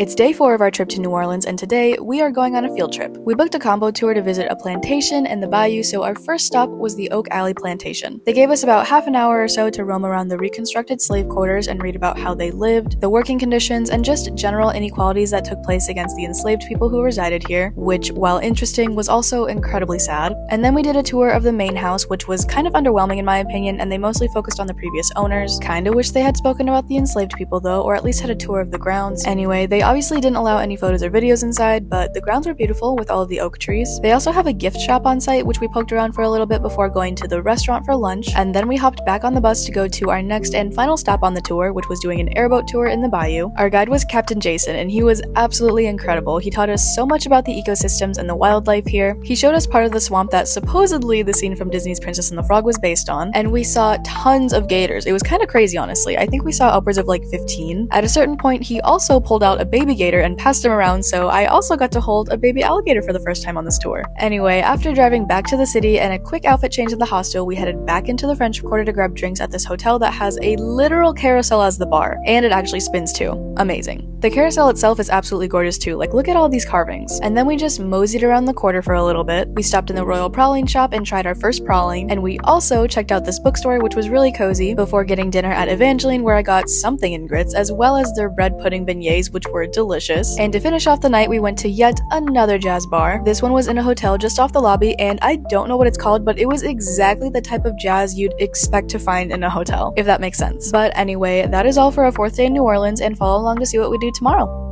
It's day 4 of our trip to New Orleans, and today we are going on a field trip. We booked a combo tour to visit a plantation and the bayou, so our first stop was the Alley Plantation. They gave us about half an hour or so to roam around the reconstructed slave quarters and read about how they lived, the working conditions, and just general inequalities that took place against the enslaved people who resided here, which, while interesting, was also incredibly sad. And then we did a tour of the main house, which was kind of underwhelming in my opinion, and they mostly focused on the previous owners. Kinda wish they had spoken about the enslaved people though, or at least had a tour of the grounds. Anyway, they obviously didn't allow any photos or videos inside, but the grounds were beautiful with all of the oak trees. They also have a gift shop on site, which we poked around for a little bit before going to the restaurant for lunch, and then we hopped back on the bus to go to our next and final stop on the tour, which was doing an airboat tour in the bayou. Our guide was Captain Jason, and he was absolutely incredible. He taught us so much about the ecosystems and the wildlife here. He showed us part of the swamp that supposedly the scene from Disney's Princess and the Frog was based on, and we saw tons of gators. It was kind of crazy, honestly. I think we saw upwards of like 15. At a certain point, he also pulled out a baby gator and passed him around, so I also got to hold a baby alligator for the first time on this tour. Anyway, after driving back to the city and a quick outfit change at the hostel, we headed back into the French Quarter to grab drinks at this hotel that has a literal carousel as the bar, and it actually spins too. Amazing. The carousel itself is absolutely gorgeous too, like look at all these carvings. And then we just moseyed around the quarter for a little bit. We stopped in the Royal Praline shop and tried our first praline, and we also checked out this bookstore, which was really cozy, before getting dinner at Evangeline, where I got something in grits, as well as their bread pudding beignets, which were delicious. And to finish off the night, we went to yet another jazz bar. This one was in a hotel just off the lobby, and I don't know what it's called, but it was exactly the type of jazz you'd expect to find in a hotel, if that makes sense. But anyway, that is all for our 4th day in New Orleans, and follow along to see what we do tomorrow.